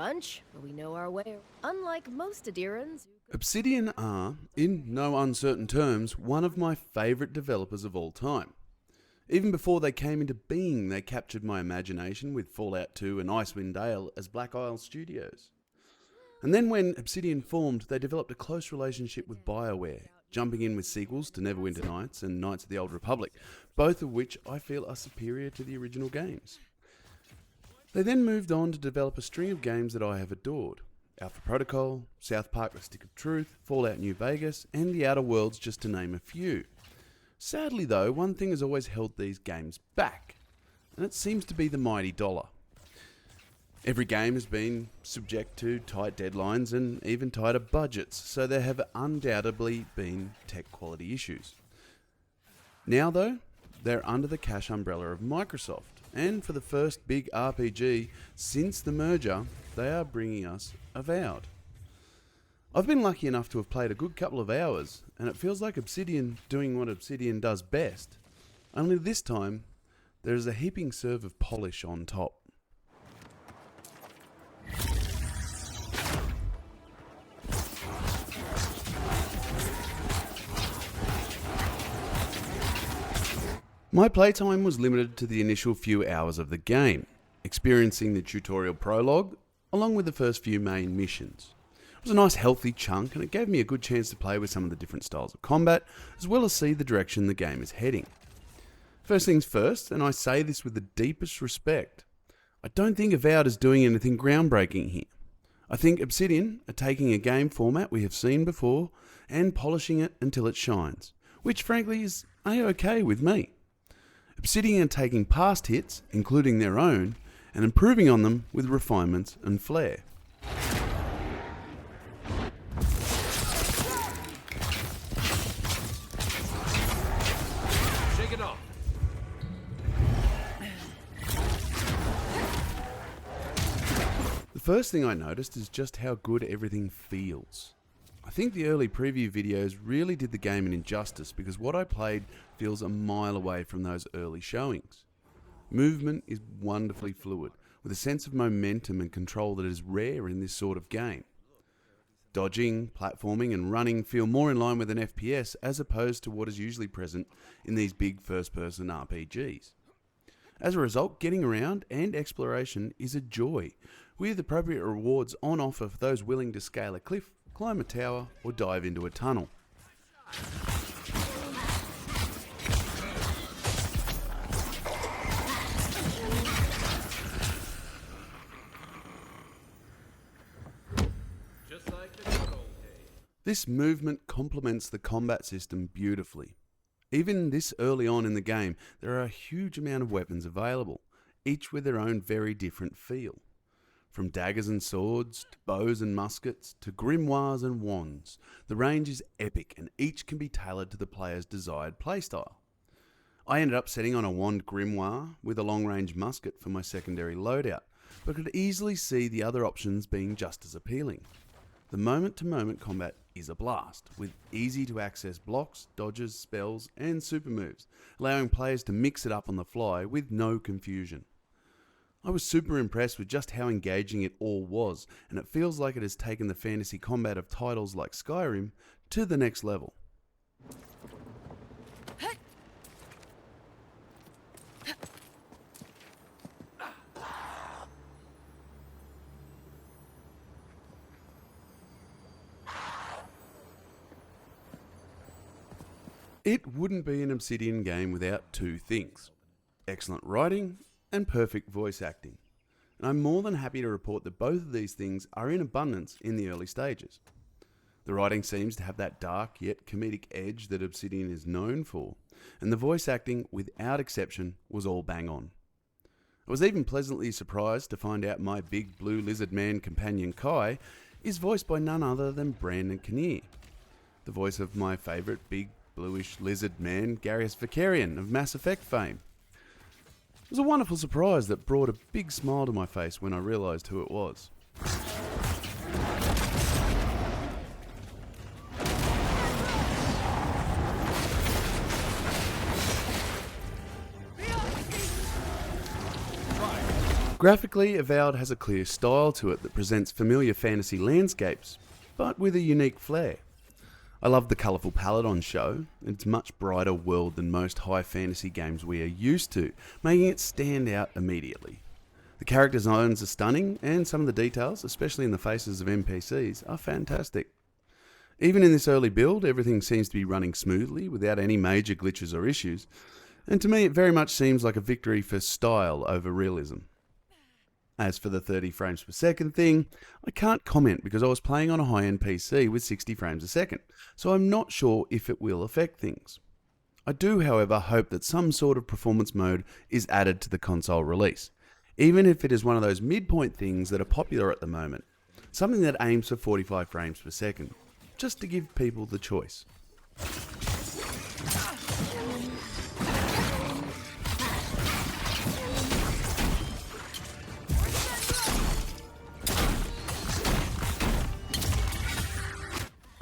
bunch, but we know our way. Unlike most Adirans. Obsidian are, in no uncertain terms, one of my favourite developers of all time. Even before they came into being, they captured my imagination with Fallout 2 and Icewind Dale as Black Isle Studios. And then when Obsidian formed, they developed a close relationship with BioWare, jumping in with sequels to Neverwinter Nights and Knights of the Old Republic, both of which I feel are superior to the original games. They then moved on to develop a string of games that I have adored. Alpha Protocol, South Park The Stick of Truth, Fallout New Vegas, and The Outer Worlds, just to name a few. Sadly though, one thing has always held these games back, and it seems to be the mighty dollar. Every game has been subject to tight deadlines and even tighter budgets, so there have undoubtedly been tech quality issues. Now though, they're under the cash umbrella of Microsoft, and for the first big RPG since the merger, they are bringing us Avowed. I've been lucky enough to have played a good couple of hours, and it feels like Obsidian doing what Obsidian does best, only this time there is a heaping serve of polish on top. My playtime was limited to the initial few hours of the game, experiencing the tutorial prologue, along with the first few main missions. It was a nice healthy chunk, and it gave me a good chance to play with some of the different styles of combat, as well as see the direction the game is heading. First things first, and I say this with the deepest respect, I don't think Avowed is doing anything groundbreaking here. I think Obsidian are taking a game format we have seen before, and polishing it until it shines, which frankly is a-okay with me. Obsidian are taking past hits, including their own, and improving on them with refinements and flair. Shake it off. The first thing I noticed is just how good everything feels. I think the early preview videos really did the game an injustice because what I played feels a mile away from those early showings. Movement is wonderfully fluid, with a sense of momentum and control that is rare in this sort of game. Dodging, platforming and running feel more in line with an FPS as opposed to what is usually present in these big first-person RPGs. As a result, getting around and exploration is a joy, with appropriate rewards on offer for those willing to scale a cliff, climb a tower, or dive into a tunnel. Just like the good old days. This movement complements the combat system beautifully. Even this early on in the game, there are a huge amount of weapons available, each with their own very different feel. From daggers and swords, to bows and muskets, to grimoires and wands, the range is epic and each can be tailored to the player's desired playstyle. I ended up setting on a wand grimoire with a long-range musket for my secondary loadout, but could easily see the other options being just as appealing. The moment-to-moment combat is a blast, with easy-to-access blocks, dodges, spells, and super moves, allowing players to mix it up on the fly with no confusion. I was super impressed with just how engaging it all was, and it feels like it has taken the fantasy combat of titles like Skyrim to the next level. It wouldn't be an Obsidian game without two things: excellent writing and perfect voice acting. And I'm more than happy to report that both of these things are in abundance in the early stages. The writing seems to have that dark yet comedic edge that Obsidian is known for, and the voice acting, without exception, was all bang on. I was even pleasantly surprised to find out my big blue lizard man companion Kai is voiced by none other than Brandon Kinnear, the voice of my favourite big bluish lizard man Garius Vicarian of Mass Effect fame. It was a wonderful surprise that brought a big smile to my face when I realised who it was. Graphically, Avowed has a clear style to it that presents familiar fantasy landscapes, but with a unique flair. I love the colourful palette on show. It's a much brighter world than most high fantasy games we are used to, making it stand out immediately. The character designs are stunning, and some of the details, especially in the faces of NPCs, are fantastic. Even in this early build, everything seems to be running smoothly without any major glitches or issues, and to me it very much seems like a victory for style over realism. As for the 30 frames per second thing, I can't comment because I was playing on a high-end PC with 60 frames a second, so I'm not sure if it will affect things. I do, however, hope that some sort of performance mode is added to the console release, even if it is one of those midpoint things that are popular at the moment, something that aims for 45 frames per second, just to give people the choice.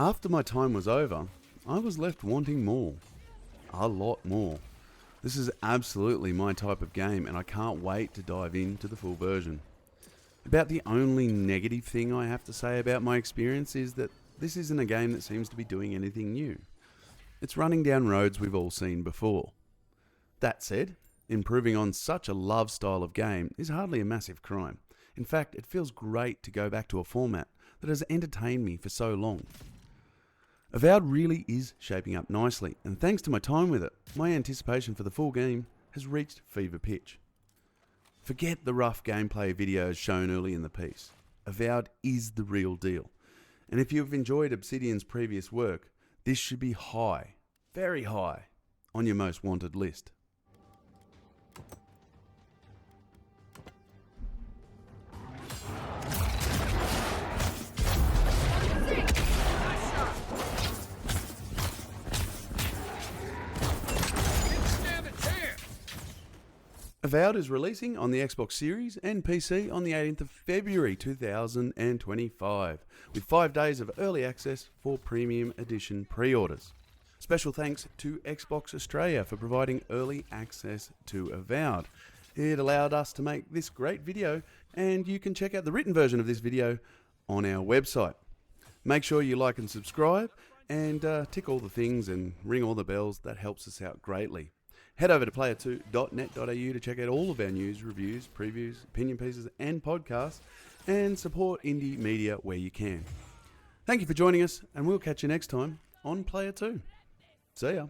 After my time was over, I was left wanting more. A lot more. This is absolutely my type of game, and I can't wait to dive into the full version. About the only negative thing I have to say about my experience is that this isn't a game that seems to be doing anything new. It's running down roads we've all seen before. That said, improving on such a loved style of game is hardly a massive crime. In fact, it feels great to go back to a format that has entertained me for so long. Avowed really is shaping up nicely, and thanks to my time with it, my anticipation for the full game has reached fever pitch. Forget the rough gameplay videos shown early in the piece. Avowed is the real deal, and if you've enjoyed Obsidian's previous work, this should be high, very high, on your most wanted list. Avowed is releasing on the Xbox Series and PC on the 18th of February 2025, with 5 days of early access for Premium Edition pre-orders. Special thanks to Xbox Australia for providing early access to Avowed. It allowed us to make this great video, and you can check out the written version of this video on our website. Make sure you like and subscribe, and tick all the things and ring all the bells. That helps us out greatly. Head over to player2.net.au to check out all of our news, reviews, previews, opinion pieces and podcasts, and support indie media where you can. Thank you for joining us, and we'll catch you next time on Player 2. See ya.